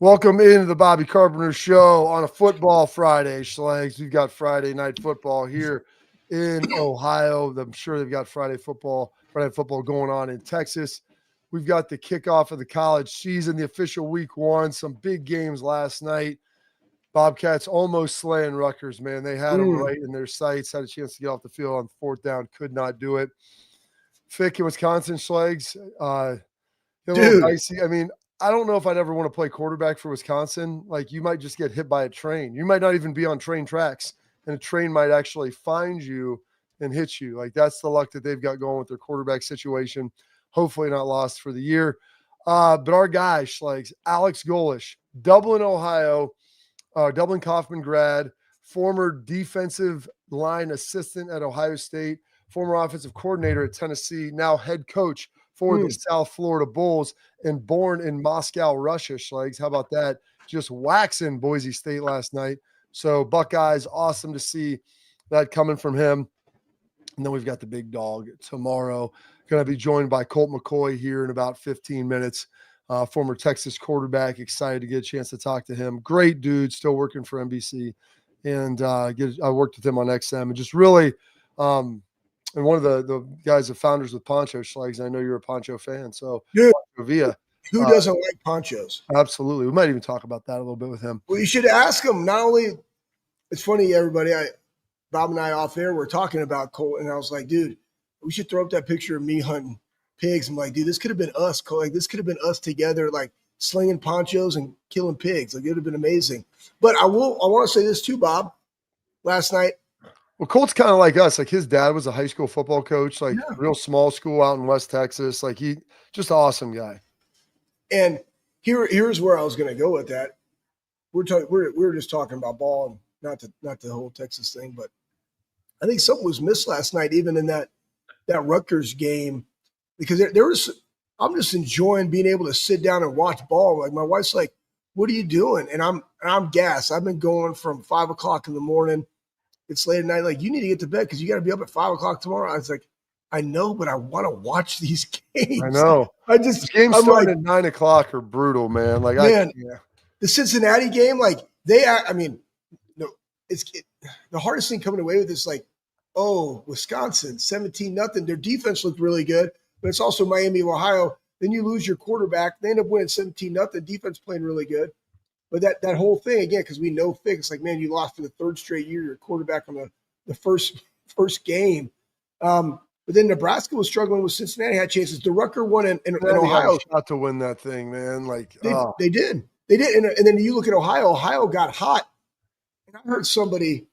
Welcome into the Bobby Carpenter Show on a football Friday, Schlags. We've got Friday night football here in Ohio. I'm sure they've got Friday night football going on in Texas. We've got the kickoff of the college season, the official week one, some big games last night. Bobcats almost slaying Rutgers, man. They had them right in their sights, had a chance to get off the field on fourth down, could not do it. Fick in Wisconsin, Schlags. A little dicey. I mean, I don't know if I'd ever want to play quarterback for Wisconsin. Like, you might just get hit by a train. You might not even be on train tracks, and a train might actually find you and hit you. Like, that's the luck that they've got going with their quarterback situation. Hopefully not lost for the year. But our guy, Schlags, Alex Golish, Dublin, Ohio, Dublin Kaufman grad, former defensive line assistant at Ohio State, former offensive coordinator at Tennessee, now head coach for the South Florida Bulls, and born in Moscow, Russia, Schlags. How about that? Just waxing Boise State last night. So Buckeyes, awesome to see that coming from him. And then we've got the big dog tomorrow. Going to be joined by Colt McCoy here in about 15 minutes. Former Texas quarterback. Excited to get a chance to talk to him. Great dude, still working for NBC. And I worked with him on XM. And just really and one of the guys, the founders with Poncho, Schlags. I know you're a Poncho fan. So, dude, Villa. Who doesn't like ponchos? Absolutely. We might even talk about that a little bit with him. Well, you should ask him. Not only, it's funny, everybody, Bob and I off air were talking about Colt, and I was like, dude, we should throw up that picture of me hunting pigs. I'm like, dude, this could have been us, Colt. Like, this could have been us together, like slinging ponchos and killing pigs. Like, it would have been amazing. But I want to say this too, Bob. Last night, well, Colt's kind of like us. Like, his dad was a high school football coach, like real small school out in West Texas. Like, he just an awesome guy. And here's where I was going to go with that. We're just talking about ball and not the whole Texas thing, but I think something was missed last night, even in that Rutgers game, because I'm just enjoying being able to sit down and watch ball. Like, my wife's like, "What are you doing?" And I'm gassed. I've been going from 5 o'clock in the morning. It's late at night. Like, you need to get to bed because you got to be up at 5 o'clock tomorrow. I was like, I know, but I want to watch these games. I know. The games starting at 9 o'clock are brutal, man. Like, the Cincinnati game, like the hardest thing coming away with this, like, oh, Wisconsin, 17-0. Their defense looked really good, but it's also Miami of Ohio. Then you lose your quarterback. They end up winning 17-0. Defense playing really good. But that whole thing, again, because we know Fick, it's like, man, you lost for the third straight year. Your quarterback on the first game. But then Nebraska was struggling with Cincinnati, had chances. The Rutgers won in Ohio. Shot to win that thing, man. Like, they did. And then you look at Ohio. Ohio got hot. And I heard somebody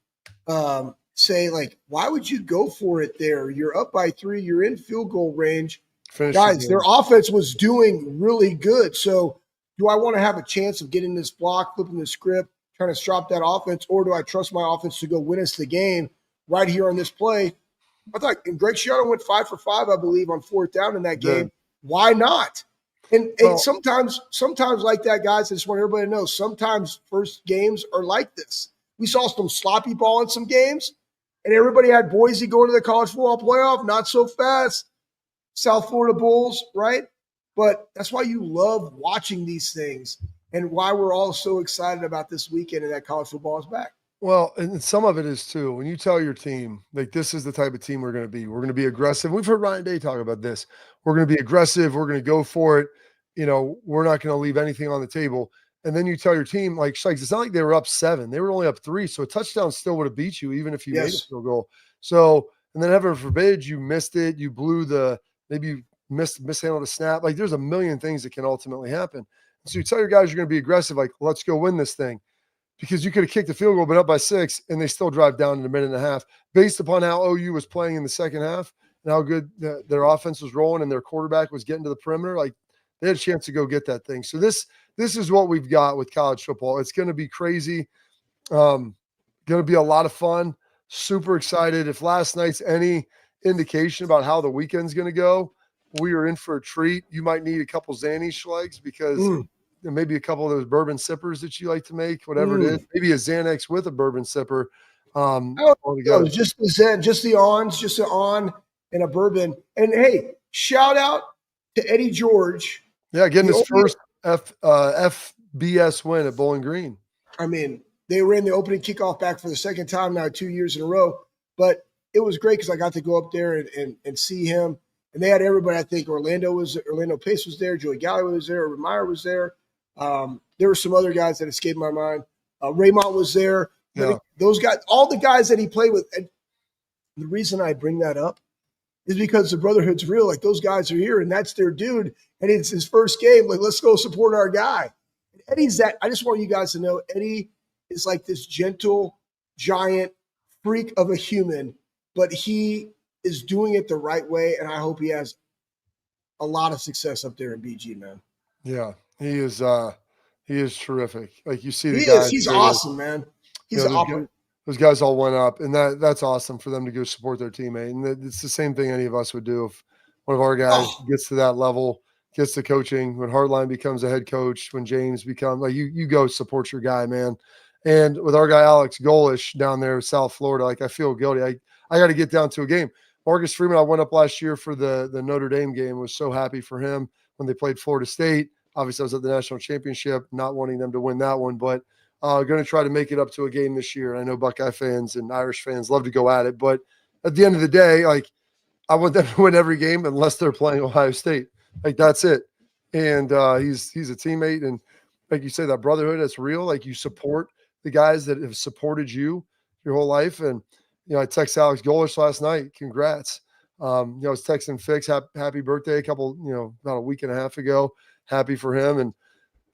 say, like, why would you go for it there? You're up by 3. You're in field goal range. Guys, their offense was doing really good. So do I want to have a chance of getting this block, flipping the script, trying to stop that offense, or do I trust my offense to go win us the game right here on this play? I thought Greg Schiano went 5 for 5, I believe, on fourth down in that game. Why not? And sometimes like that, guys, I just want everybody to know, sometimes first games are like this. We saw some sloppy ball in some games, and everybody had Boise going to the college football playoff, not so fast. South Florida Bulls, right? But that's why you love watching these things and why we're all so excited about this weekend and that college football is back. Well, and some of it is too, when you tell your team, like, this is the type of team we're going to be. We're going to be aggressive. We've heard Ryan Day talk about this. We're going to be aggressive. We're going to go for it. You know, we're not going to leave anything on the table. And then you tell your team, like, it's not like they were up 7. They were only up 3. So a touchdown still would have beat you, even if you made a field goal. So, and then heaven forbid you missed it. You blew maybe you mishandled a snap. Like, there's a million things that can ultimately happen. So you tell your guys you're going to be aggressive, like, let's go win this thing. Because you could have kicked the field goal, been up by 6, and they still drive down in a minute and a half based upon how OU was playing in the second half and how good their offense was rolling and their quarterback was getting to the perimeter. Like, they had a chance to go get that thing. So this is what we've got with college football. It's going to be crazy. Going to be a lot of fun. Super excited. If last night's any indication about how the weekend's going to go, we are in for a treat. You might need a couple Xanny Schlegs because maybe a couple of those bourbon sippers that you like to make, whatever it is. Maybe a Xanax with a bourbon sipper. Oh, all it together. was just the Zen, just the ons, just an on and a bourbon. And hey, shout out to Eddie George. Yeah, getting The his only- first FBS win at Bowling Green. I mean, they ran the opening kickoff back for the second time now, 2 years in a row. But it was great because I got to go up there and see him. And they had everybody. I think Orlando Pace was there, Joey Galloway was there, Urban Meyer was there. There were some other guys that escaped my mind. Raymond was there. But Yeah. those guys, all the guys that he played with, and the reason I bring that up is because the brotherhood's real. Like, those guys are here, and that's their dude, and it's his first game. Like, let's go support our guy. And Eddie's that. I just want you guys to know, Eddie is like this gentle, giant freak of a human, but he is doing it the right way, and I hope he has a lot of success up there in BG, man. Yeah, he is terrific. Like, you see the He guys. is. He's awesome, man. He's those guys all went up, and that's awesome for them to go support their teammate. And it's the same thing any of us would do if one of our guys gets to that level, gets to coaching. When Hartline becomes a head coach, when James becomes like you go support your guy, man. And with our guy Alex Golish down there in South Florida, like, I feel guilty. I got to get down to a game. Marcus Freeman, I went up last year for the Notre Dame game. Was so happy for him when they played Florida State. Obviously, I was at the national championship, not wanting them to win that one, but going to try to make it up to a game this year. I know Buckeye fans and Irish fans love to go at it, but at the end of the day, like, I want them to win every game unless they're playing Ohio State. Like, that's it. And he's a teammate, and like you say, that brotherhood, that's real. Like, you support the guys that have supported you your whole life. And I texted Alex Golish last night. Congrats. I was texting Fix happy birthday about a week and a half ago. Happy for him. And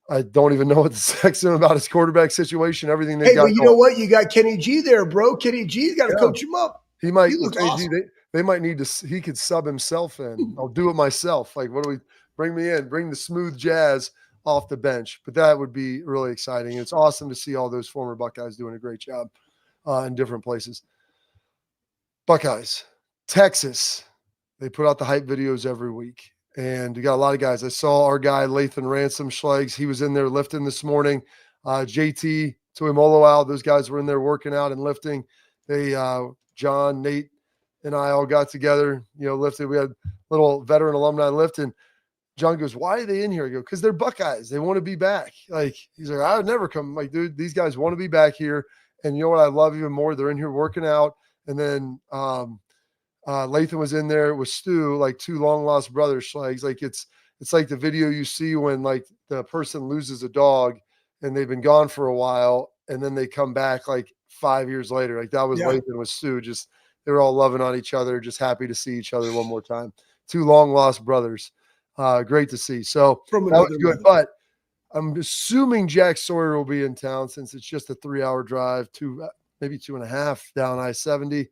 I don't even know what to text him about his quarterback situation, everything they got. Hey, but you know what? You got Kenny G there, bro. Kenny G's got to coach him up. He might. He looks awesome. They might need to. He could sub himself in. I'll do it myself. Like, what do we bring me in? Bring the smooth jazz off the bench. But that would be really exciting. It's awesome to see all those former Buckeyes doing a great job in different places. Buckeyes, Texas. They put out the hype videos every week. And we got a lot of guys. I saw our guy, Lathan Ransom Schlegs. He was in there lifting this morning. JT, Tuimoloau, those guys were in there working out and lifting. They, John, Nate, and I all got together, lifted. We had a little veteran alumni lift. And John goes, "Why are they in here?" I go, "Because they're Buckeyes. They want to be back." Like, he's like, "I would never come." I'm like, dude, these guys want to be back here. And you know what I love even more? They're in here working out. And then Lathan was in there with Stu, like two long lost brothers. Like, it's like the video you see when, like, the person loses a dog and they've been gone for a while, and then they come back like 5 years later. Like, that was Lathan with Stu. Just, they were all loving on each other, just happy to see each other one more time. Two long lost brothers. Great to see. So that was good. But I'm assuming Jack Sawyer will be in town, since it's just a 3-hour drive, maybe 2.5 down I-70.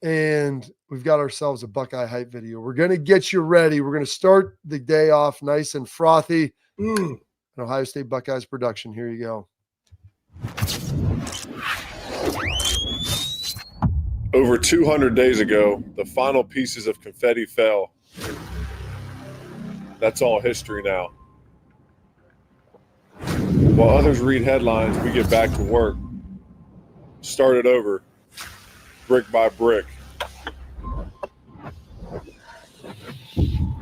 And we've got ourselves a Buckeye hype video. We're going to get you ready. We're going to start the day off nice and frothy. An Ohio State Buckeyes production. Here you go. Over 200 days ago, the final pieces of confetti fell. That's all history now. While others read headlines, we get back to work. Start it over, brick by brick.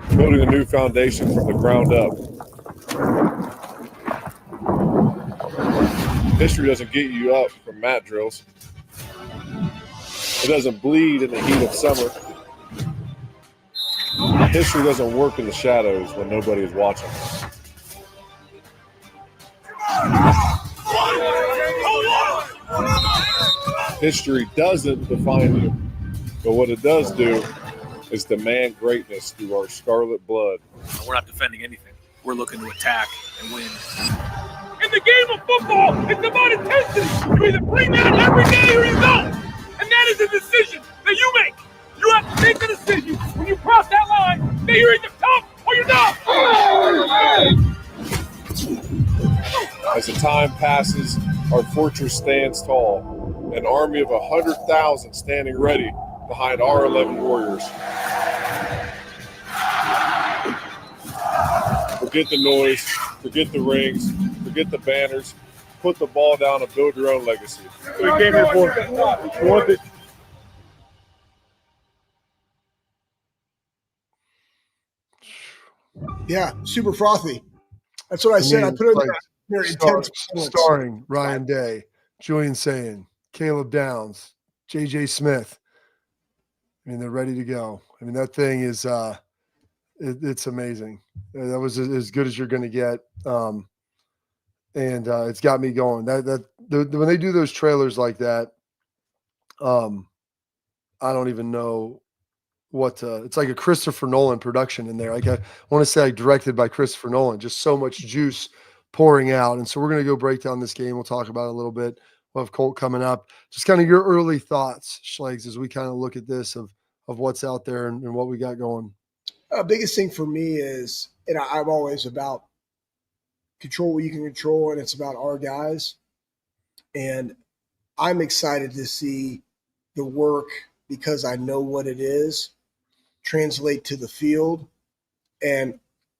Building a new foundation from the ground up. History doesn't get you up from mat drills. It doesn't bleed in the heat of summer. History doesn't work in the shadows when nobody is watching. History doesn't define you, but what it does do is demand greatness through our scarlet blood. We're not defending anything. We're looking to attack and win. In the game of football, it's about intensity. You either bring that every day or you don't. And that is a decision that you make. You have to make a decision when you cross that line that you're either tough or you're not. As the time passes, our fortress stands tall, an army of 100,000 standing ready behind our 11 warriors. Forget the noise, forget the rings, forget the banners. put the ball down and build your own legacy. We came here for one thing. Yeah, super frothy. That's what I said. I put it in there intense. Starring Ryan Day, Julian Sayin, Caleb Downs, J.J. Smith. I mean, they're ready to go. I mean, that thing is it's amazing. That was as good as you're going to get. And it's got me going. When they do those trailers like that, I don't even know what it's like a Christopher Nolan production in there. Like I want to say like directed by Christopher Nolan, just so much juice pouring out. And so we're going to go break down this game. We'll talk about it a little bit. We'll have Colt coming up. Just kind of your early thoughts, Schlegs, as we kind of look at this of what's out there and what we got going. Biggest thing for me is, and I'm always about control what you can control, and it's about our guys. And I'm excited to see the work, because I know what it is, translate to the field. And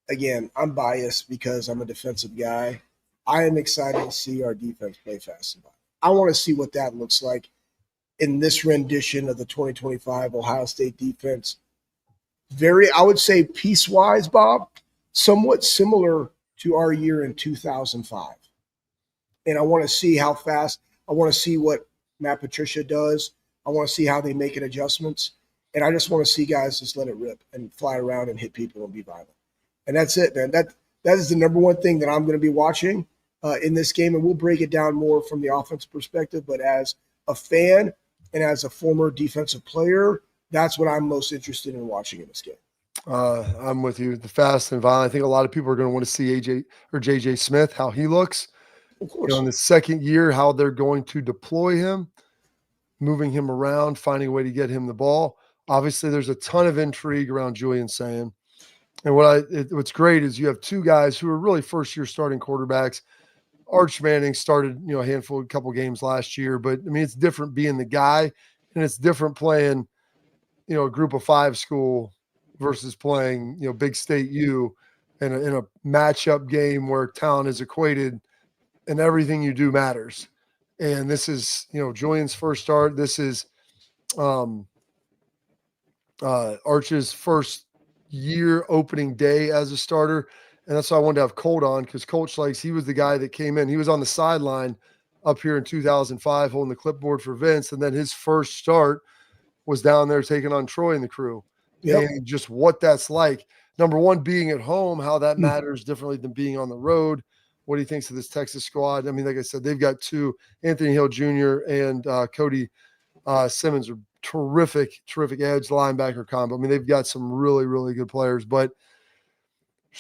again, I'm biased because I'm a defensive guy. I am excited to see our defense play fast and violent. I want to see what that looks like in this rendition of the 2025 Ohio State defense. I would say piece-wise, Bob, somewhat similar to our year in 2005. And I want to see how fast. I want to see what Matt Patricia does. I want to see how they make it adjustments. And I just want to see guys just let it rip and fly around and hit people and be violent. And that's it, man. That is the number one thing that I'm going to be watching in this game. And we'll break it down more from the offensive perspective. But as a fan and as a former defensive player, that's what I'm most interested in watching in this game. I'm with you. The fast and violent. I think a lot of people are going to want to see AJ or JJ Smith, how he looks. Of course. In the second year, how they're going to deploy him, moving him around, finding a way to get him the ball. Obviously, there's a ton of intrigue around Julian Sayin. And what's great is you have two guys who are really first-year starting quarterbacks. Arch Manning started, a couple games last year, but I mean, it's different being the guy, and it's different playing, a group of five school versus playing, Big State U in a matchup game where talent is equated and everything you do matters. And this is, Julian's first start. This is Arch's first year opening day as a starter. And that's why I wanted to have Colt on, because Colt Schlegs, he was the guy that came in. He was on the sideline up here in 2005 holding the clipboard for Vince. And then his first start was down there taking on Troy and the crew. Yep. And just what that's like. Number one, being at home, how that matters differently than being on the road. What he thinks of this Texas squad. I mean, like I said, they've got two, Anthony Hill Jr. and Cody Simmons, are terrific edge linebacker combo. I mean, they've got some really, really good players. But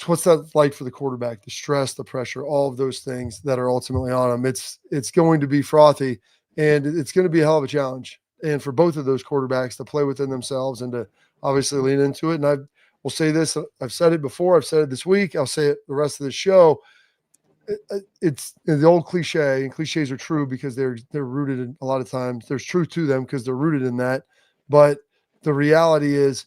what's that like for the quarterback? The stress, the pressure, all of those things that are ultimately on him. It's going to be frothy, and it's going to be a hell of a challenge. And for both of those quarterbacks to play within themselves and to obviously lean into it. And I will say this, I've said it before, I've said it this week, I'll say it the rest of the show. It's the old cliche, and cliches are true because they're rooted in, a lot of times there's truth to them because they're rooted in that. But the reality is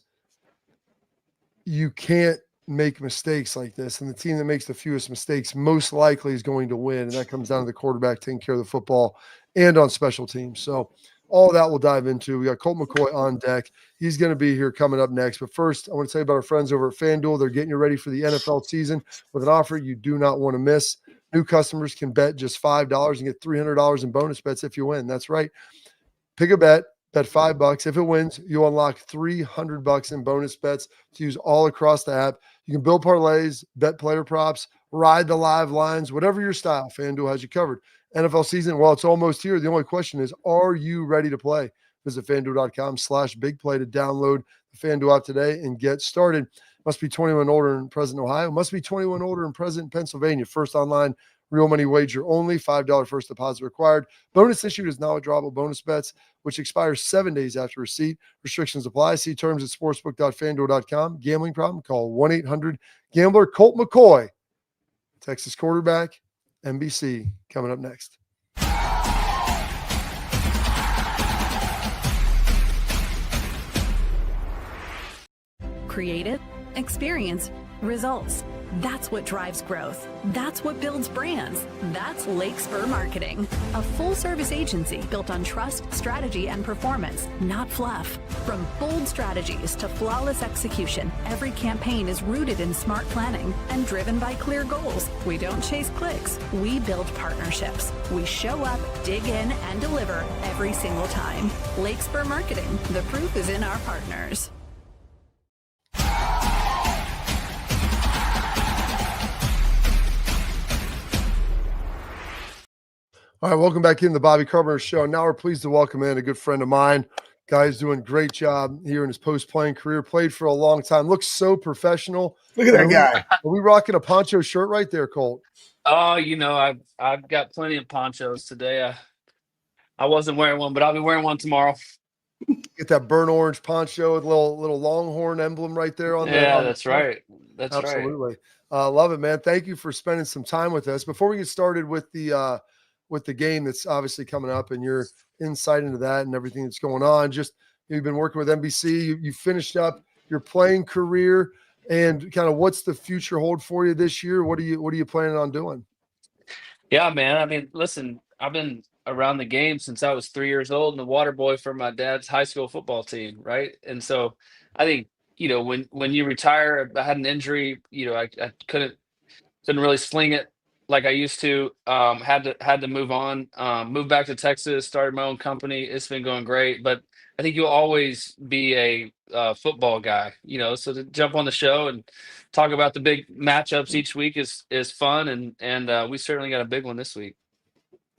you can't make mistakes like this. And the team that makes the fewest mistakes most likely is going to win. And that comes down to the quarterback taking care of the football and on special teams. So all of that we'll dive into. We got Colt McCoy on deck. He's going to be here coming up next. But first, I want to tell you about our friends over at FanDuel. They're getting you ready for the NFL season with an offer you do not want to miss. New customers can bet just $5 and get $300 in bonus bets if you win. That's right. Pick a bet $5. If it wins, you unlock $300 in bonus bets to use all across the app. You can build parlays, bet player props, ride the live lines, whatever your style. FanDuel has you covered. NFL season, well, it's almost here. The only question is, are you ready to play? Visit FanDuel.com/bigplay to download the FanDuel app today and get started. Must be 21 older and present in Ohio. Must be 21 older and present in Pennsylvania. First online, real money wager only. $5 first deposit required. Bonus issued is now withdrawable bonus bets, which expires 7 days after receipt. Restrictions apply. See terms at sportsbook.fanduel.com. Gambling problem? Call 1-800-GAMBLER. Colt McCoy, Texas quarterback, NBC, coming up next. Creative, experience, results. That's what drives growth. That's what builds brands. That's Lake Spur Marketing, a full-service agency built on trust, strategy, and performance, not fluff. From bold strategies to flawless execution, every campaign is rooted in smart planning and driven by clear goals. We don't chase clicks. We build partnerships. We show up, dig in, and deliver every single time. Lake Spur Marketing. The proof is in our partners. All right, welcome back in the Bobby Carpenter Show. Now we're pleased to welcome in a good friend of mine. Guy's doing a great job here in his post-playing career. Played for a long time. Looks so professional. Look at that guy. Are we rocking a poncho shirt right there, Colt? Oh, I've got plenty of ponchos today. I wasn't wearing one, but I'll be wearing one tomorrow. Get that burnt orange poncho with a little Longhorn emblem right there on Yeah, the that's right. That's right. absolutely. Love it, man. Thank you for spending some time with us. Before we get started with the game that's obviously coming up and your insight into that and everything that's going on, just you've been working with NBC. You finished up your playing career, and kind of what's the future hold for you this year? What are you planning on doing? Yeah, man. I mean, listen, I've been around the game since I was 3 years old and a water boy for my dad's high school football team, right? And so I think, when you retire, I had an injury, I couldn't really sling it like I used to. Had to move on, moved back to Texas, started my own company. It's been going great, but I think you'll always be a football guy, so to jump on the show and talk about the big matchups each week is fun. And we certainly got a big one this week.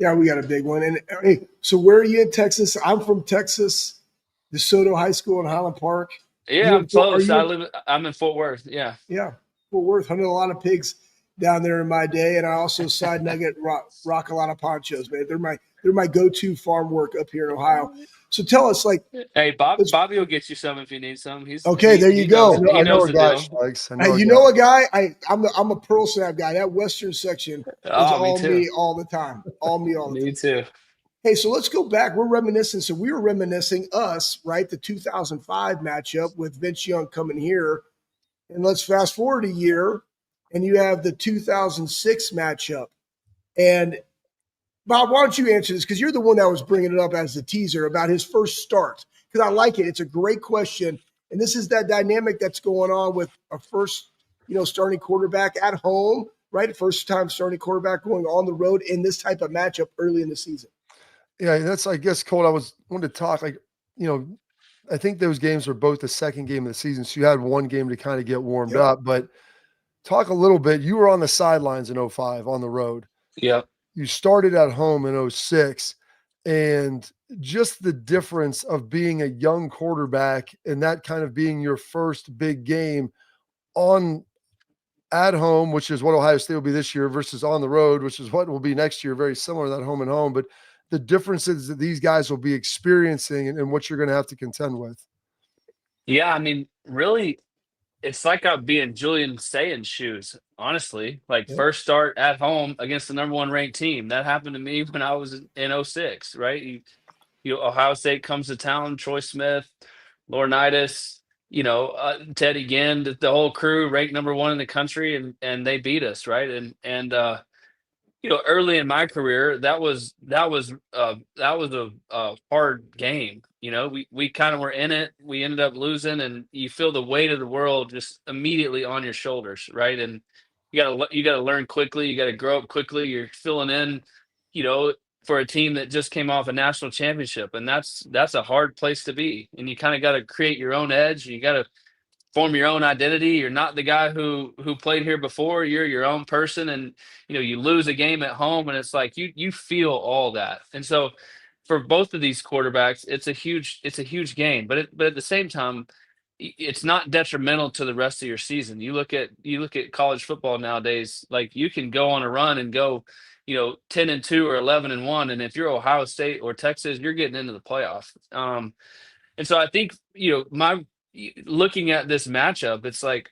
Yeah, we got a big one. And hey, so where are you in Texas? I'm from Texas, DeSoto High School in Highland Park. Yeah, I'm close. I'm in Fort Worth. Yeah. Yeah, Fort Worth. Hunted a lot of pigs down there in my day, and I also side nugget rock a lot of ponchos, man. They're my go-to farm work up here in Ohio. So tell us, hey, Bobby will get you some if you need some. There you go. He knows the deal. Hey, you know a guy? I'm a Pearl Snap guy. That Western section is all me all the time. All me all the time. Me too. Hey, so let's go back. We're reminiscing. So we were reminiscing us, right? The 2005 matchup with Vince Young coming here. And let's fast forward a year, and you have the 2006 matchup. And Bob, why don't you answer this? Because you're the one that was bringing it up as the teaser about his first start. Because I like it. It's a great question. And this is that dynamic that's going on with a first, starting quarterback at home, right? First time starting quarterback going on the road in this type of matchup early in the season. Yeah, that's, I guess, Colt, I wanted to talk, I think those games were both the second game of the season. So you had one game to kind of get warmed up, but talk a little bit. You were on the sidelines in 05 on the road. Yeah. You started at home in 06, and just the difference of being a young quarterback and that kind of being your first big game at home, which is what Ohio State will be this year, versus on the road, which is what will be next year, very similar to that home and home. But the differences that these guys will be experiencing and what you're going to have to contend with. Yeah, I mean, really, it's like I'd be in Julian Sayan's shoes, honestly. First start at home against the number one ranked team. That happened to me when I was in 06, right? Ohio State comes to town, Troy Smith, Laurinaitis, Teddy Ginn, the whole crew ranked number one in the country, and they beat us, right? And early in my career, that was a hard game. We kind of were in it. We ended up losing, and you feel the weight of the world just immediately on your shoulders, right? And you gotta learn quickly. You gotta grow up quickly. You're filling in, for a team that just came off a national championship, and that's a hard place to be. And you kind of got to create your own edge. You got to form your own identity. You're not the guy who played here before. You're your own person, and you lose a game at home, and it's like you feel all that. And so for both of these quarterbacks, it's a huge game, but at the same time, it's not detrimental to the rest of your season. You look at college football nowadays, like you can go on a run and go 10-2 or 11-1, and if you're Ohio State or Texas, you're getting into the playoff. And so I think looking at this matchup, it's like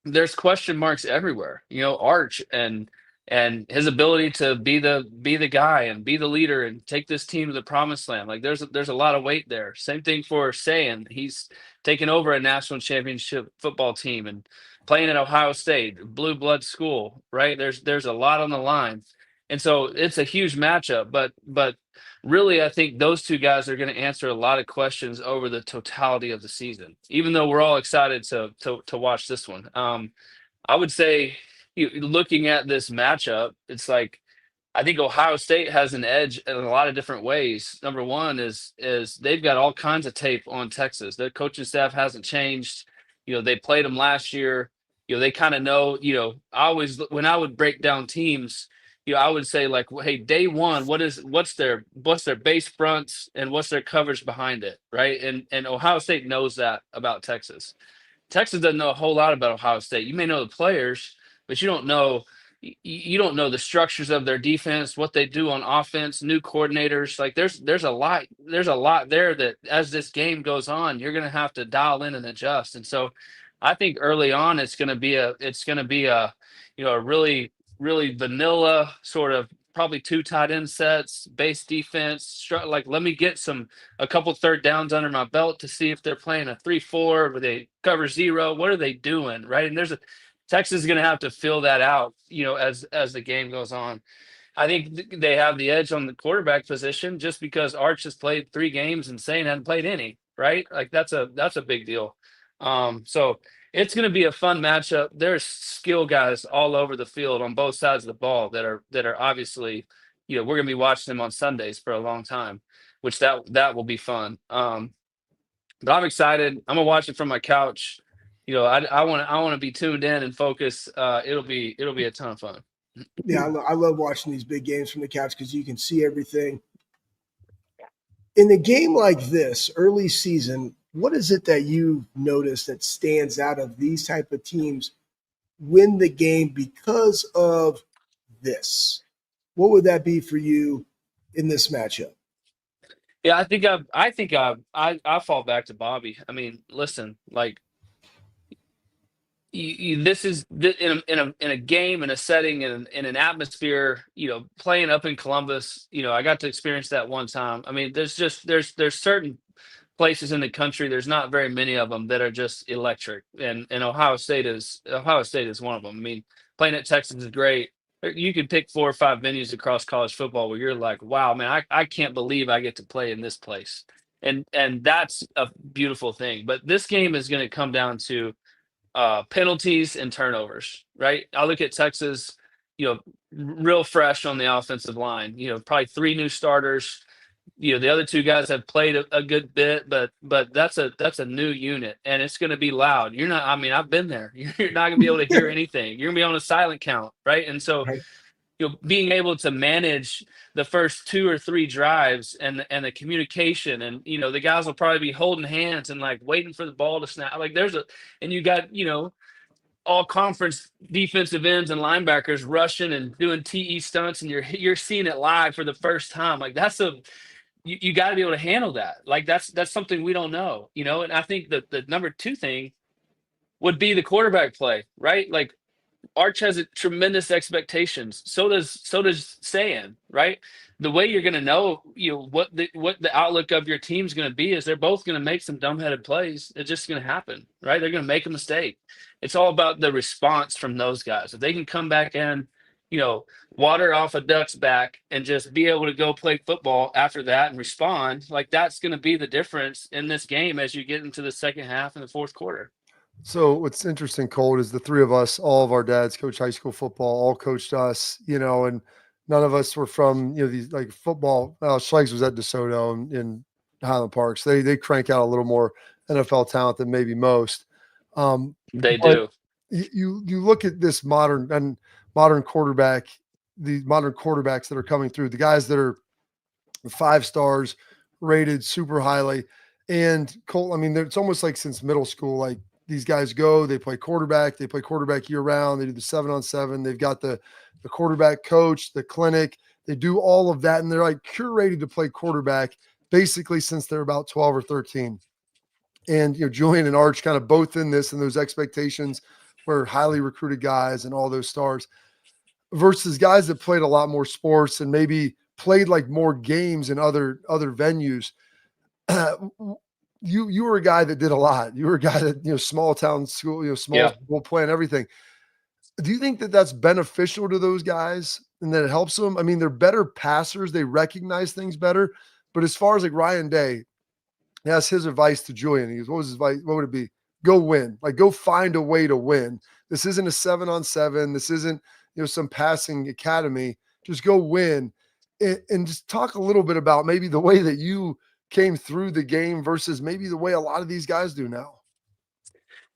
there's question marks everywhere. Arch and and his ability to be the guy and be the leader and take this team to the promised land. Like there's a lot of weight there. Same thing for Sayin. He's taken over a national championship football team and playing at Ohio State, blue blood school, right? There's a lot on the line. And so it's a huge matchup, but really I think those two guys are going to answer a lot of questions over the totality of the season. Even though we're all excited to watch this one. I would say looking at this matchup, it's like I think Ohio State has an edge in a lot of different ways. Number one is they've got all kinds of tape on Texas. Their coaching staff hasn't changed. They played them last year. They kind of know. I always when I would break down teams, I would say like, hey, day one, what's their base fronts and what's their coverage behind it, right? And Ohio State knows that about Texas. Texas doesn't know a whole lot about Ohio State. You may know the players, but you don't know the structures of their defense, what they do on offense, new coordinators. Like there's a lot there that as this game goes on, you're going to have to dial in and adjust. And so I think early on it's going to be a a really vanilla sort of probably two tight end sets, base defense. Like let me get a couple third downs under my belt to see if they're playing a 3-4, where they cover zero. What are they doing, right? And Texas is going to have to fill that out, as the game goes on. I think they have the edge on the quarterback position just because Arch has played 3 games and Sayin hadn't played any, right? Like that's a big deal. So it's going to be a fun matchup. There's skill guys all over the field on both sides of the ball that are obviously, we're going to be watching them on Sundays for a long time, which that will be fun. But I'm excited. I'm gonna watch it from my couch. I want to be tuned in and focus. It'll be a ton of fun. Yeah, I love watching these big games from the couch because you can see everything. In a game like this, early season, what is it that you notice that stands out of these type of teams win the game because of this? What would that be for you in this matchup? Yeah, I think I fall back to Bobby. I mean, listen, like this is in a game, in a setting, in an atmosphere, playing up in Columbus. I got to experience that one time. I mean, there's certain places in the country, there's not very many of them that are just electric, and Ohio State is one of them. I mean, playing at Texas is great. You could pick 4 or 5 venues across college football where you're like, wow, man, I can't believe I get to play in this place, and that's a beautiful thing. But this game is going to come down to penalties and turnovers, right? I look at Texas, real fresh on the offensive line. Probably 3 new starters. The other 2 guys have played a good bit, but that's a new unit, and it's going to be loud. You're not. I mean, I've been there. You're not going to be able to hear anything. You're going to be on a silent count, right? And so, Right. Being able to manage the first 2 or 3 drives and the communication, and the guys will probably be holding hands and like waiting for the ball to snap. Like and you got all conference defensive ends and linebackers rushing and doing TE stunts, and you're seeing it live for the first time. Like you got to be able to handle that. Like that's something we don't know, and I think that the number 2 thing would be the quarterback play, right? Like Arch has tremendous expectations. So does Sayin, right? The way you're going to know, what the outlook of your team's going to be is they're both going to make some dumbheaded plays. It's just going to happen, right? They're going to make a mistake. It's all about the response from those guys. If they can come back in, water off a duck's back and just be able to go play football after that and respond, like that's going to be the difference in this game as you get into the second half and the fourth quarter. So what's interesting, Colt, is the 3 of us, all of our dads coach high school football, all coached us, and none of us were from, these like football. Schleggs was at DeSoto in Highland Park. So they crank out a little more NFL talent than maybe most. They do. You look at this modern quarterback, the modern quarterbacks that are coming through, the guys that are 5 stars rated super highly. And Colt, I mean, it's almost like since middle school, like these guys they play quarterback year round. They do the 7-on-7. They've got the quarterback coach, the clinic. They do all of that. And they're like curated to play quarterback basically since they're about 12 or 13. And, Julian and Arch kind of both in this, and those expectations were highly recruited guys and all those stars. versus guys that played a lot more sports and maybe played like more games in other venues. You were a guy that did a lot. You were a guy that, small town school, small school play and everything. Do you think that that's beneficial to those guys and that it helps them? I mean, they're better passers. They recognize things better. But as far as like Ryan Day, that's his advice to Julian. He goes, what was his advice? What would it be? Go win. Like, go find a way to win. This isn't a 7-on-7. This isn't, some passing academy. Just go win. And just talk a little bit about maybe the way that you came through the game versus maybe the way a lot of these guys do now.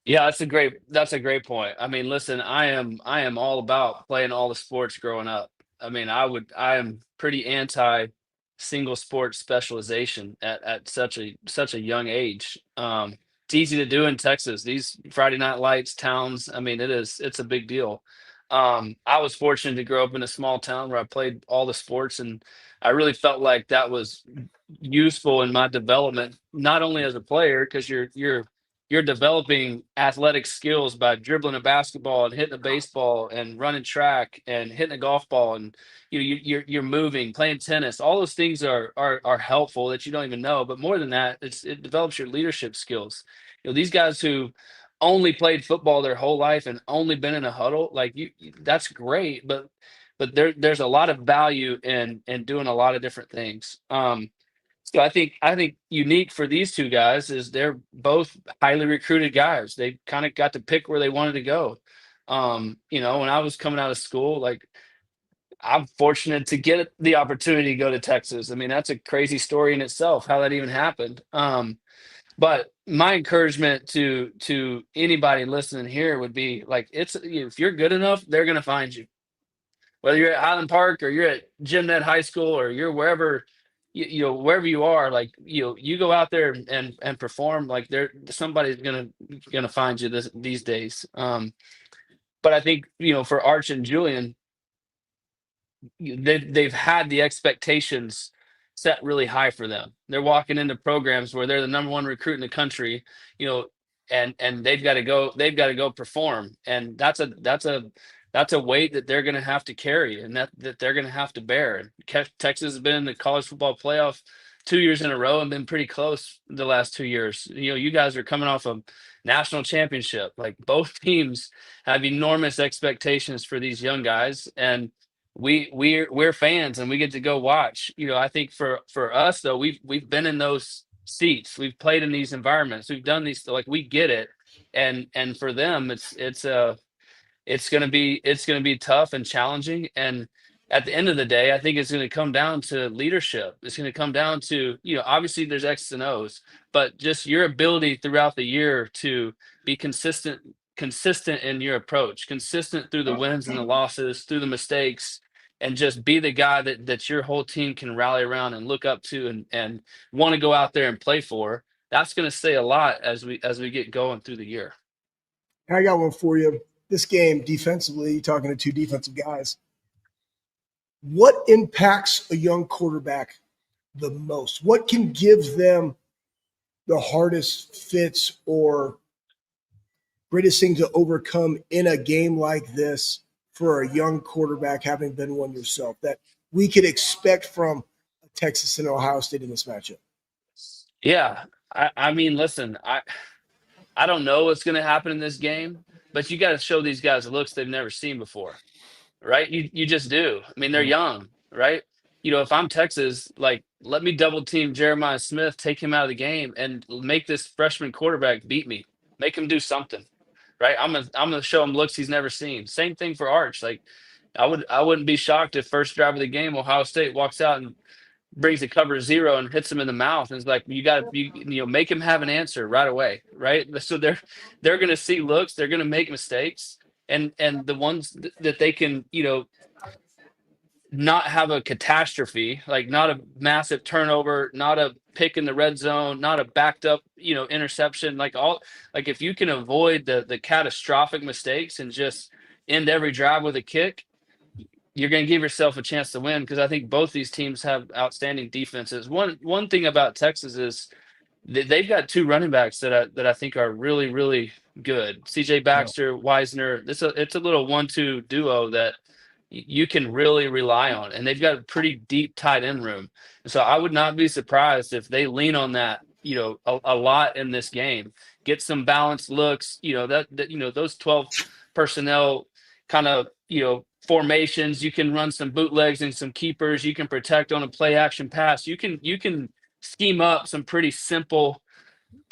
Yeah, that's a great point. I mean, listen, I am all about playing all the sports growing up. I mean, I am pretty anti single sport specialization at such a young age. It's easy to do in Texas. These Friday night lights towns, I mean, it's a big deal. I was fortunate to grow up in a small town where I played all the sports, and I really felt like that was useful in my development, not only as a player, because you're developing athletic skills by dribbling a basketball and hitting a baseball and running track and hitting a golf ball, and you're moving, playing tennis. All those things are helpful that you don't even know. But more than that, it develops your leadership skills. These guys who only played football their whole life and only been in a huddle, like that's great, but there's a lot of value in doing a lot of different things. So I think unique for these two guys is they're both highly recruited guys. They kind of got to pick where they wanted to go. When I was coming out of school, like, I'm fortunate to get the opportunity to go to Texas. I mean, that's a crazy story in itself, how that even happened. But my encouragement to anybody listening here would be like, if you're good enough, they're gonna find you. Whether you're at Highland Park or you're at Jim Net High School or you're wherever wherever you are, like, you go out there and perform, like, somebody's gonna find you these days. But I think, for Arch and Julian, they've had the expectations set really high for them. They're walking into programs where they're the number one recruit in the country, you know, and they've got to go perform, and that's a weight that they're going to have to carry, and that they're going to have to bear. And Texas has been in the college football playoff 2 years in a row and been pretty close the last 2 years. You guys are coming off a national championship. Like, both teams have enormous expectations for these young guys, and we're fans and we get to go watch. I think for us, though, we've been in those seats, we've played in these environments, we've done these, like, we get it. And for them, it's gonna be tough and challenging. And at the end of the day, I think it's gonna come down to leadership. It's gonna come down to, obviously there's X's and O's, but just your ability throughout the year to be consistent in your approach, consistent through the wins and the losses, through the mistakes, and just be the guy that your whole team can rally around and look up to, and want to go out there and play for. That's going to say a lot as we get going through the year. I got one for you. This game, defensively, you're talking to two defensive guys. What impacts a young quarterback the most? What can give them the hardest fits or greatest thing to overcome in a game like this for a young quarterback, having been one yourself, that we could expect from Texas and Ohio State in this matchup? Yeah, I mean, listen, I don't know what's going to happen in this game, but you got to show these guys looks they've never seen before, right? You just do. I mean, they're young, right? If I'm Texas, like, let me double team Jeremiah Smith, take him out of the game, and make this freshman quarterback beat me. Make him do something, right? I'm gonna show him looks he's never seen. Same thing for Arch. Like, I wouldn't be shocked if first drive of the game Ohio State walks out and brings a cover zero and hits him in the mouth, and it's like, you got to make him have an answer right away, right? So they're gonna see looks, they're gonna make mistakes, and the ones that they can not have a catastrophe, like not a massive turnover, not a pick in the red zone, not a backed up, interception, like if you can avoid the catastrophic mistakes and just end every drive with a kick, you're going to give yourself a chance to win. Because I think both these teams have outstanding defenses. One thing about Texas is they've got two running backs that I think are really, really good. CJ Baxter, Wisner. It's a little 1-2 duo that you can really rely on. And they've got a pretty deep tight end room. So I would not be surprised if they lean on that, a lot in this game. Get some balanced looks, those 12 personnel kind of, formations. You can run some bootlegs and some keepers. You can protect on a play action pass. You can scheme up some pretty simple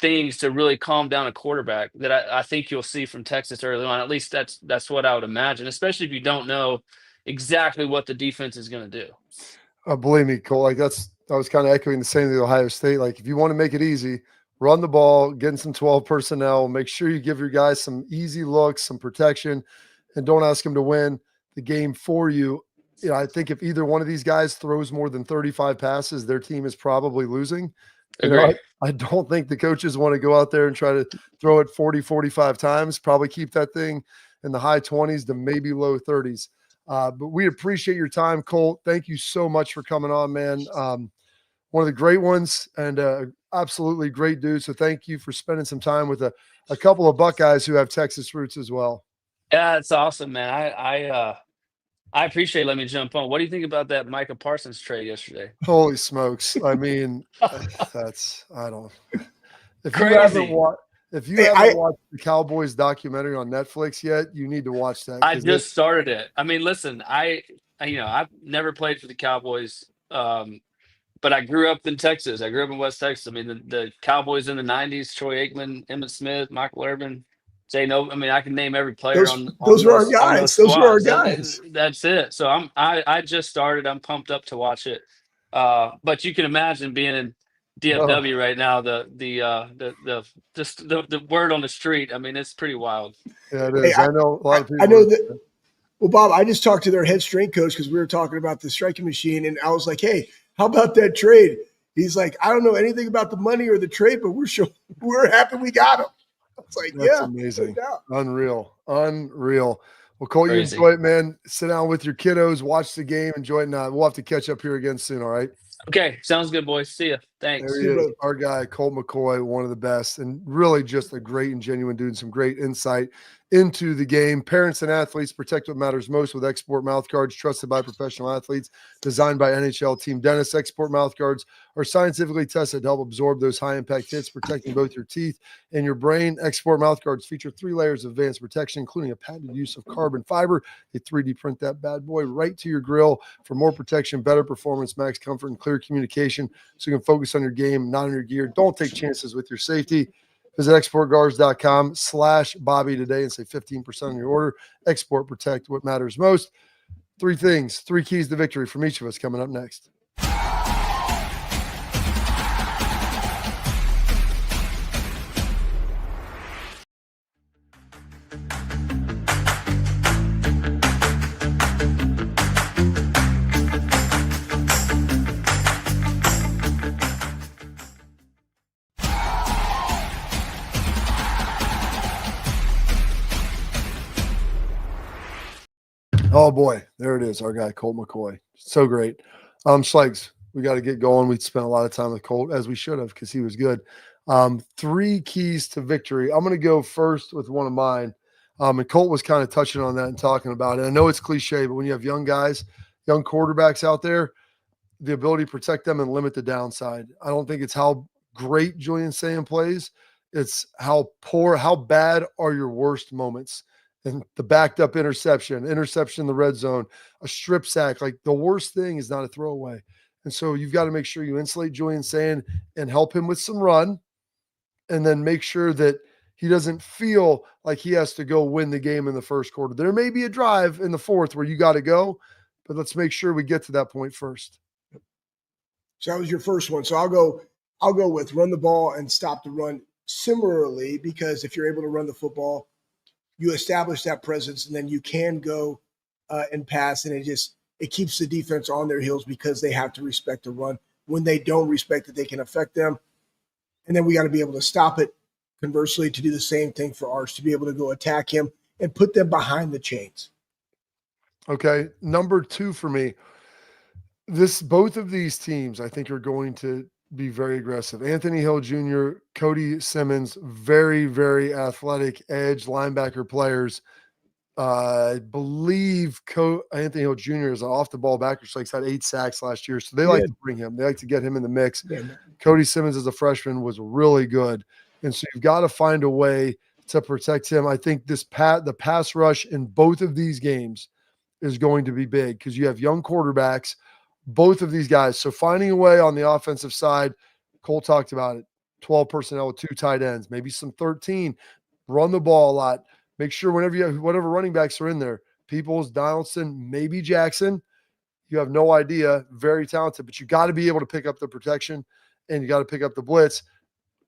things to really calm down a quarterback that I think you'll see from Texas early on. At least that's what I would imagine, especially if you don't know exactly what the defense is going to do. Believe me, Cole, I was kind of echoing the same thing with Ohio State. Like, if you want to make it easy, run the ball, get in some 12 personnel, make sure you give your guys some easy looks, some protection, and don't ask them to win the game for you. I think if either one of these guys throws more than 35 passes, their team is probably losing. I don't think the coaches want to go out there and try to throw it 40, 45 times, probably keep that thing in the high 20s to maybe low 30s. But we appreciate your time, Colt. Thank you so much for coming on, man. One of the great ones and absolutely great dude. So thank you for spending some time with a couple of Buckeyes who have Texas roots as well. Yeah, it's awesome, man. I appreciate letting me jump on. What do you think about that Micah Parsons trade yesterday? Holy smokes. I mean, I don't. If Crazy. you haven't watched the Cowboys documentary on Netflix yet, you need to watch that. I just started it. I mean, listen, I've never played for the Cowboys, but I grew up in Texas. I grew up in West Texas. I mean, the Cowboys in the 90s, Troy Aikman, Emmitt Smith, Michael Irvin. I can name every player those were our guys. Those were our guys. That's it. So I just started. I'm pumped up to watch it. But you can imagine being in DFW right now. The word on the street. I mean, it's pretty wild. Yeah, it is. Hey, I know a lot of people. I know that. Well, Bob, I just talked to their head strength coach because we were talking about the striking machine, and I was like, "Hey, how about that trade?" He's like, "I don't know anything about the money or the trade, but we're happy we got him." It's like, that's amazing. Unreal. Well, Colt, you enjoy it, man. Sit down with your kiddos, watch the game, enjoy it. We'll have to catch up here again soon, all right? Okay. Sounds good, boys. See ya. Thanks. There he is, our guy, Colt McCoy, one of the best, and really just a great and genuine dude, some great insight into the game. Parents and athletes, protect what matters most with Export mouth guards, trusted by professional athletes, designed by NHL team dentists. Export mouth guards are scientifically tested to help absorb those high-impact hits, protecting both your teeth and your brain. Export mouth guards feature 3 layers of advanced protection, including a patented use of carbon fiber. They 3D print that bad boy right to your grill for more protection, better performance, max comfort, and clear communication, so you can focus on your game, not on your gear. Don't take chances with your safety. Visit exportguards.com/Bobby today and save 15% on your order. Export, protect what matters most. 3 things, 3 keys to victory from each of us coming up next. Oh boy, there it is. Our guy, Colt McCoy. So great. Schlegs, we got to get going. We spent a lot of time with Colt, as we should have, because he was good. 3 keys to victory. I'm going to go first with one of mine. And Colt was kind of touching on that and talking about it. I know it's cliche, but when you have young guys, young quarterbacks out there, the ability to protect them and limit the downside. I don't think it's how great Julian Sayin plays. It's how bad are your worst moments. And the backed up interception in the red zone, a strip sack. Like, the worst thing is not a throwaway. And so you've got to make sure you insulate Julian Sayin and help him with some run, and then make sure that he doesn't feel like he has to go win the game in the first quarter. There may be a drive in the fourth where you got to go, but let's make sure we get to that point first. So that was your first one. So I'll go with run the ball and stop the run similarly, because if you're able to run the football, you establish that presence, and then you can go and pass, and it keeps the defense on their heels because they have to respect the run. When they don't respect it, they can affect them. And then we got to be able to stop it, conversely, to do the same thing for ours, to be able to go attack him and put them behind the chains. Okay. Number 2 for me, both of these teams, I think, are going to be very aggressive. Anthony Hill Jr., Cody Simmons, very, very athletic edge linebacker players. I believe Anthony Hill Jr. is an off-the-ball backer. He's had 8 sacks last year, so they like to bring him. They like to get him in the mix. Yeah. Cody Simmons as a freshman was really good, and so you've got to find a way to protect him. I think the pass rush in both of these games is going to be big because you have young quarterbacks, both of these guys. So finding a way on the offensive side, Cole talked about it, 12 personnel with 2 tight ends, maybe some 13, run the ball a lot. Make sure whenever you have whatever running backs are in there, Peoples, Donaldson, maybe Jackson, you have no idea, very talented, but you got to be able to pick up the protection and you got to pick up the blitz.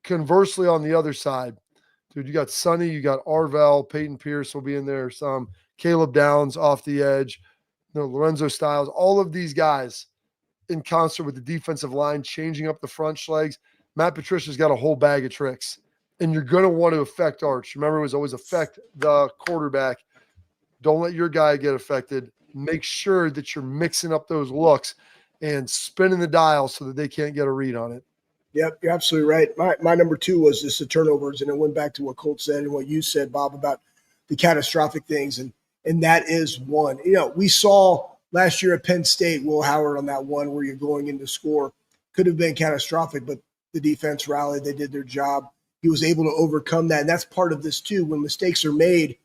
Conversely, on the other side, dude, you got Sonny, you got Arvell, Peyton Pierce will be in there, some Caleb Downs off the edge, Lorenzo Styles, all of these guys in concert with the defensive line, changing up the front legs. Matt Patricia's got a whole bag of tricks, and you're going to want to affect Arch. Remember, it was always affect the quarterback. Don't let your guy get affected. Make sure that you're mixing up those looks and spinning the dial so that they can't get a read on it. Yep, you're absolutely right. My number 2 was just the turnovers, and it went back to what Colt said and what you said, Bob, about the catastrophic things, and that is one. We saw last year at Penn State, Will Howard on that one where you're going in to score. Could have been catastrophic, but the defense rallied. They did their job. He was able to overcome that, and that's part of this too. When mistakes are made,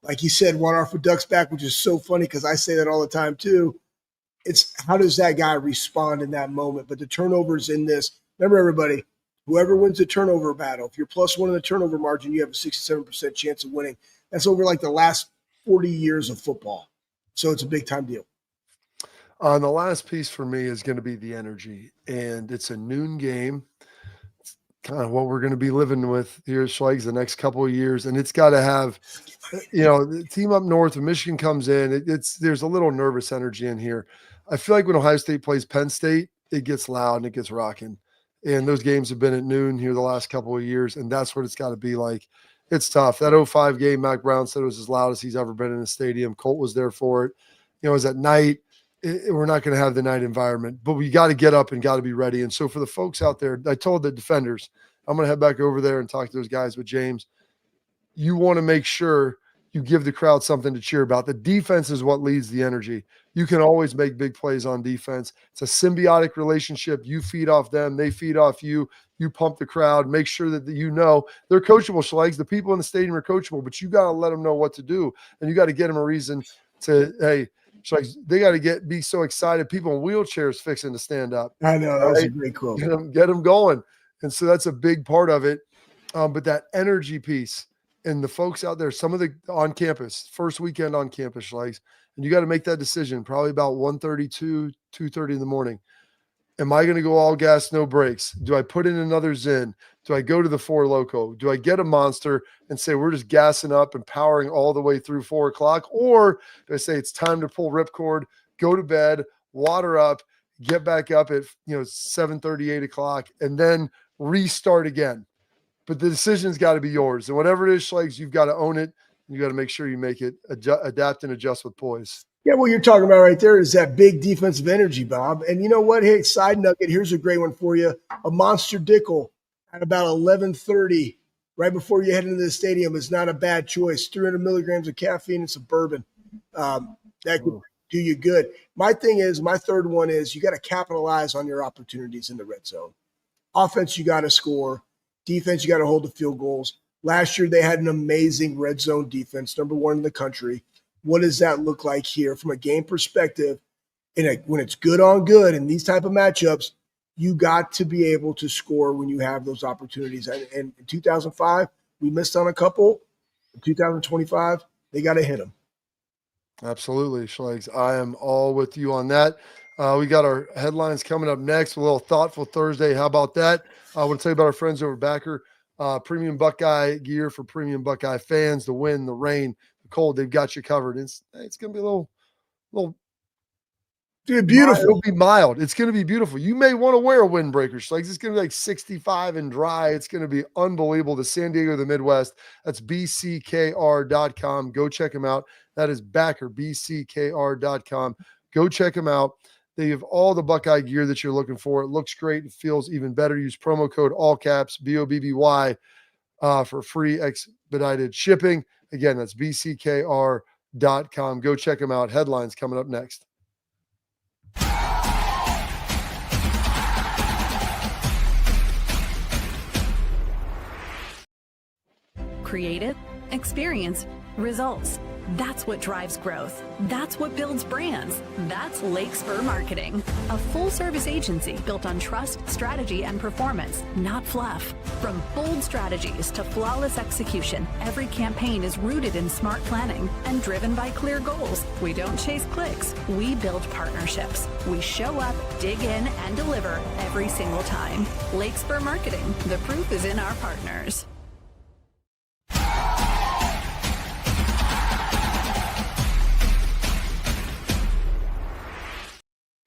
like he said, one off for Ducks back, which is so funny because I say that all the time too. It's how does that guy respond in that moment? But the turnovers in this, remember everybody, whoever wins the turnover battle, if you're +1 in the turnover margin, you have a 67% chance of winning. That's over like the last 40 years of football. So it's a big time deal. The last piece for me is going to be the energy, and it's a noon game. It's kind of what we're going to be living with here at Schlegs the next couple of years, and it's got to have, the team up north, when Michigan comes in, there's a little nervous energy in here. I feel like when Ohio State plays Penn State, it gets loud and it gets rocking, and those games have been at noon here the last couple of years, and that's what it's got to be like. It's tough. That 05 game, Mac Brown said it was as loud as he's ever been in a stadium. Colt was there for it. It was at night. We're not going to have the night environment, but we got to get up and got to be ready. And so for the folks out there, I told the defenders, I'm going to head back over there and talk to those guys with James. You want to make sure you give the crowd something to cheer about. The defense is what leads the energy. You can always make big plays on defense. It's a symbiotic relationship. You feed off them. They feed off you. You pump the crowd. Make sure that they're coachable, Schlegs. The people in the stadium are coachable, but you got to let them know what to do. And you got to get them a reason to, hey, Schlegs, they got to be so excited. People in wheelchairs fixing to stand up. I know. That was a great quote. Get them going. And so that's a big part of it. But that energy piece and the folks out there, some of the on campus, first weekend on campus, Schlegs, and you got to make that decision probably about 1:32, 2:30 in the morning. Am I going to go all gas, no brakes? Do I put in another Zin? Do I go to the Four Loko? Do I get a Monster and say we're just gassing up and powering all the way through 4 o'clock? Or do I say it's time to pull ripcord, go to bed, water up, get back up at 7:30, 8 o'clock, and then restart again? But the decision's got to be yours. And whatever it is, Schlegs, you've got to own it. You got to make sure you make it, adapt and adjust with poise. Yeah, what you're talking about right there is that big defensive energy, Bob. And you know what? Hey, side nugget, here's a great one for you. A Monster Dickel at about 11:30, right before you head into the stadium, is not a bad choice. 300 milligrams of caffeine and some bourbon. That could do you good. My third one is you got to capitalize on your opportunities in the red zone. Offense, you got to score. Defense, you got to hold the field goals. Last year, they had an amazing red zone defense, number 1 in the country. What does that look like here from a game perspective? When it's good on good in these type of matchups, you got to be able to score when you have those opportunities. And in 2005, we missed on a couple. In 2025, they got to hit them. Absolutely, Schlegs. I am all with you on that. We got our headlines coming up next. A little Thoughtful Thursday. How about that? I want to tell you about our friends over at Backer. Premium Buckeye gear for premium Buckeye fans. The wind, the rain, the cold, they've got you covered. It's going to be a little Dude, beautiful. It'll be mild. It's going to be beautiful. You may want to wear a windbreaker. Schlegs. It's going to be like 65 and dry. It's going to be unbelievable. The San Diego, the Midwest. That's bckr.com. Go check them out. That is Backer, bckr.com. Go check them out. They have all the Buckeye gear that you're looking for. It looks great. It feels even better. Use promo code all caps, BOBBY. for free expedited shipping. Again, that's bckr.com. Go check them out. Headlines coming up next. Creative, experience, results. That's what drives growth. That's what builds brands. That's Lake Spur Marketing, a full-service agency built on trust, strategy, and performance, not fluff. From bold strategies to flawless execution, every campaign is rooted in smart planning and driven by clear goals. We don't chase clicks. We build partnerships. We show up, dig in, and deliver every single time. Lake Spur Marketing. The proof is in our partners.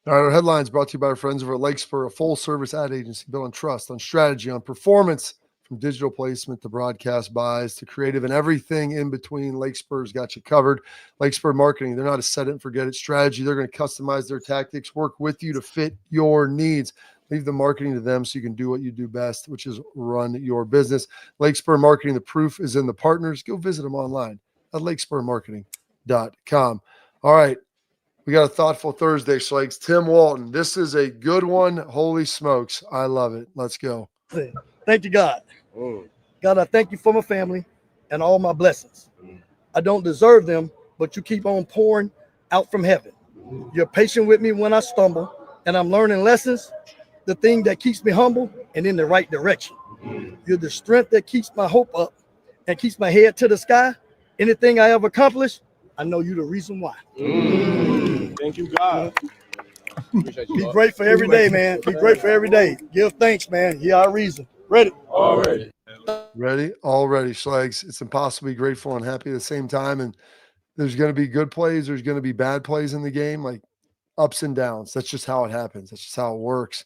All right, our headlines brought to you by our friends over at Lake Spur, a full-service ad agency built on trust, on strategy, on performance, from digital placement to broadcast buys to creative and everything in between. Lake Spur's got you covered. Lake Spur Marketing, they're not a set-it-and-forget-it strategy. They're going to customize their tactics, work with you to fit your needs. Leave the marketing to them so you can do what you do best, which is run your business. Lake Spur Marketing, the proof is in the partners. Go visit them online at lakespurmarketing.com. All right. We got a thoughtful Thursday, Schlegs. Tim Walton, this is a good one. Holy smokes. I love it. Let's go. Thank you, God. God, I thank you for my family and all my blessings. I don't deserve them, but you keep on pouring out from heaven. You're patient with me when I stumble, and I'm learning lessons, the thing that keeps me humble and in the right direction. You're the strength that keeps my hope up and keeps my head to the sky. Anything I ever accomplish, I know you're the reason why. Thank you, God. Be grateful every day, man. Be grateful every day. Give thanks, man. Hear our reason. Ready? Already. Ready? Already, Schlegs. It's impossible to be grateful and happy at the same time. And there's going to be good plays. There's going to be bad plays in the game, like ups and downs. That's just how it happens. That's just how it works.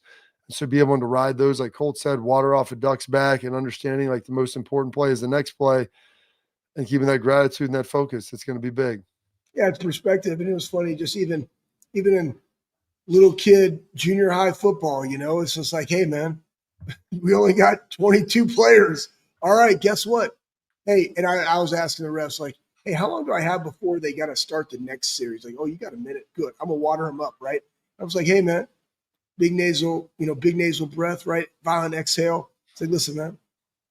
And so be able to ride those, like Colt said, water off a duck's back and understanding like the most important play is the next play and keeping that gratitude and that focus. It's going to be big. Yeah, it's perspective. And it was funny, just even in little kid junior high football, it's just like, hey, man, we only got 22 players. All right, guess what? Hey, and I was asking the refs, like, hey, how long do I have before they got to start the next series? Like, oh, you got a minute. Good. I'm going to water them up, right? I was like, hey, man, big nasal breath, right? Violent exhale. It's like, listen, man,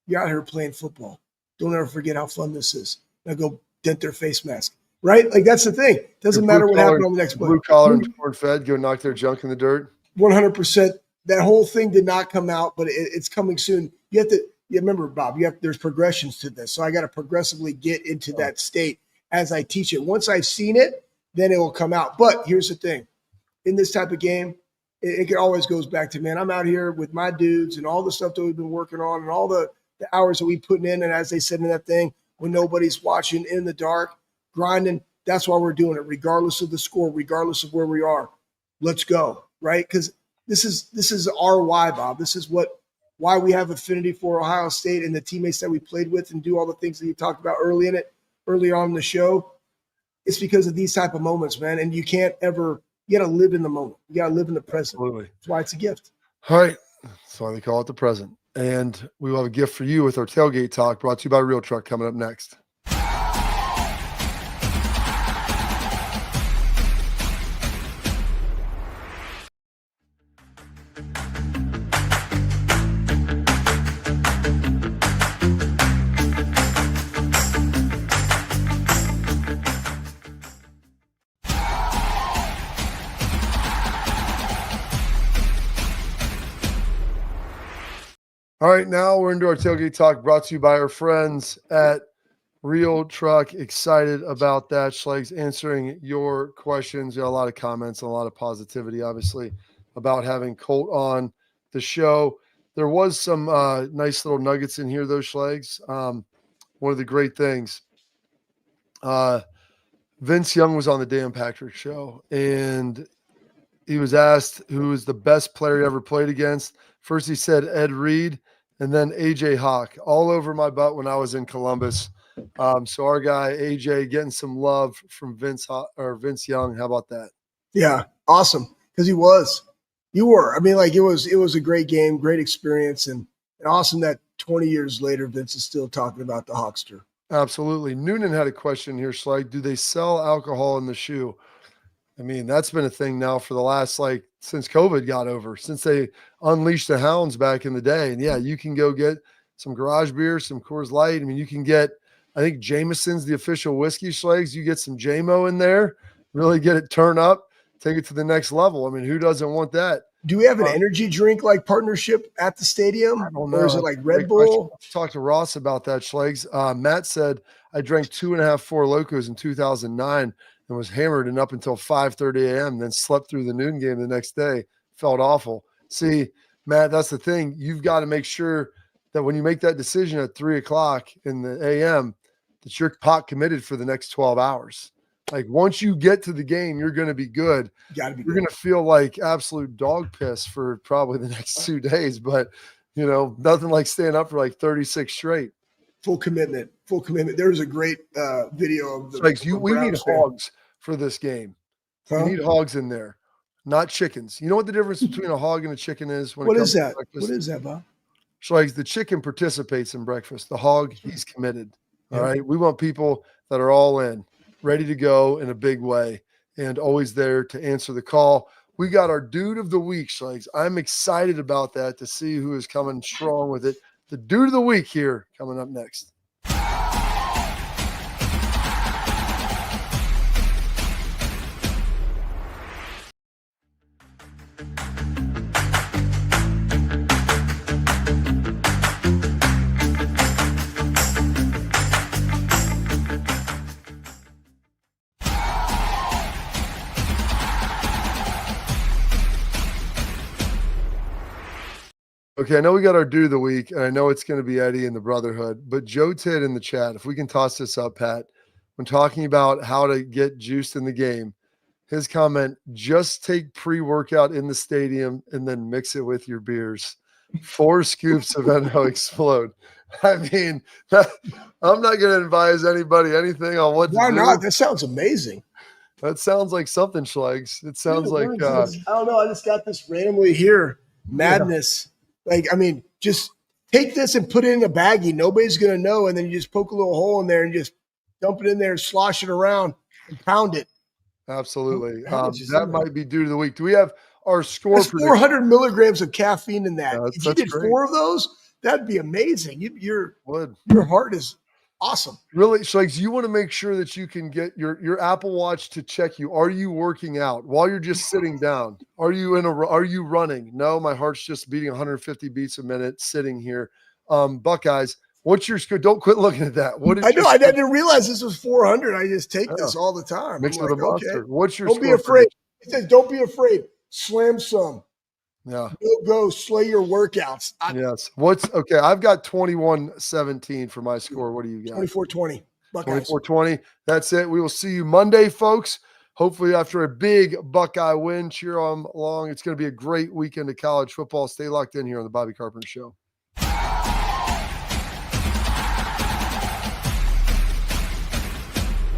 you're out here playing football. Don't ever forget how fun this is. Now go dent their face mask. Right? Like, that's the thing. Doesn't matter what happened on the next play. Blue collar and torn fed, go knock their junk in the dirt. 100%. That whole thing did not come out, but it's coming soon. You remember, Bob, there's progressions to this. So I got to progressively get into that state as I teach it. Once I've seen it, then it will come out. But here's the thing. In this type of game, it always goes back to, man, I'm out here with my dudes and all the stuff that we've been working on and all the hours that we put in. And as they said in that thing, when nobody's watching, in the dark, grinding, that's why we're doing it, regardless of the score, regardless of where we are. Let's go, right? Because this is our why, Bob. This is why we have affinity for Ohio State and the teammates that we played with and do all the things that you talked about earlier on in the show. It's because of these type of moments, man. And you got to live in the moment. You got to live in the present. Absolutely. That's why it's a gift. All right. That's why they call it the present. And we will have a gift for you with our tailgate talk brought to you by Real Truck coming up next. All right, now we're into our tailgate talk brought to you by our friends at Real Truck. Excited about that. Schlegs answering your questions. You got a lot of comments and a lot of positivity, obviously, about having Colt on the show. There was some nice little nuggets in here, though, Schlegs. One of the great things, Vince Young was on the Dan Patrick show, and he was asked who was the best player he ever played against. First, he said Ed Reed, and then AJ Hawk, all over my butt when I was in Columbus. So our guy AJ getting some love from Vince Young. How about that? Yeah, awesome. Because you were. I mean, like it was a great game, great experience, and awesome that 20 years later, Vince is still talking about the Hawkster. Absolutely. Noonan had a question here, Schleich. Do they sell alcohol in the shoe? I mean, that's been a thing now for the last, since COVID got over, since they unleashed the hounds back in the day. And yeah, you can go get some garage beer, some Coors Light. I mean, you can get, I think Jameson's the official whiskey, Schlegs. You get some JMO in there, really get it turned up, take it to the next level. I mean, who doesn't want that? Do we have an energy drink partnership at the stadium? I don't know. Or is it like Red Bull? Talk to Ross about that, Schlegs. Matt said, I drank 2.5 Four Locos in 2009 and was hammered and up until 5:30 a.m., then slept through the noon game the next day. Felt awful. See, Matt, that's the thing. You've got to make sure that when you make that decision at 3 o'clock in the a.m., that you're pot committed for the next 12 hours. Like once you get to the game, you're going to be good. You're going to feel like absolute dog piss for probably the next 2 days, but nothing like staying up for 36 straight. Full commitment. There was a great video of the. We need hogs for this game. Huh? We need hogs in there, not chickens. You know what the difference between a hog and a chicken is? What is that? What is that, Bob? So the chicken participates in breakfast. The hog, he's committed. All right. We want people that are all in, ready to go in a big way, and always there to answer the call. We got our dude of the week, Schlegs. I'm excited about that to see who is coming strong with it. The dude of the week here coming up next. Okay, I know we got our dude of the week, and I know it's going to be Eddie in the Brotherhood, but Joe Tidd in the chat, if we can toss this up, Pat, when talking about how to get juiced in the game, his comment, just take pre-workout in the stadium and then mix it with your beers. 4 scoops of NO Explode. I mean, I'm not going to advise anybody anything on what to do. Why not? That sounds amazing. That sounds like something, Schlegs. It sounds like I don't know. I just got this randomly here. Madness. Just take this and put it in a baggie. Nobody's going to know. And then you just poke a little hole in there and just dump it in there and slosh it around and pound it. Absolutely. That might be due to the week. Do we have our score? That's 400 milligrams of caffeine in that. Yeah, if you did great. 4 of those, that'd be amazing. Your heart is awesome. Really, Schlegs, you want to make sure that you can get your Apple Watch to check you. Are you working out while you're just sitting down? Are you running? No, my heart's just beating 150 beats a minute sitting here. Buckeyes, what's your score? Don't quit looking at that. I didn't realize this was 400. I just take this all the time. Mixed with a monster. Okay. What's your score? Don't be afraid. It says, don't be afraid. Slam some. Yeah. Go slay your workouts. Yes. Okay? I've got 21-17 for my score. What do you got? 24-20. 24-20. That's it. We will see you Monday, folks. Hopefully after a big Buckeye win. Cheer them along. It's going to be a great weekend of college football. Stay locked in here on the Bobby Carpenter Show.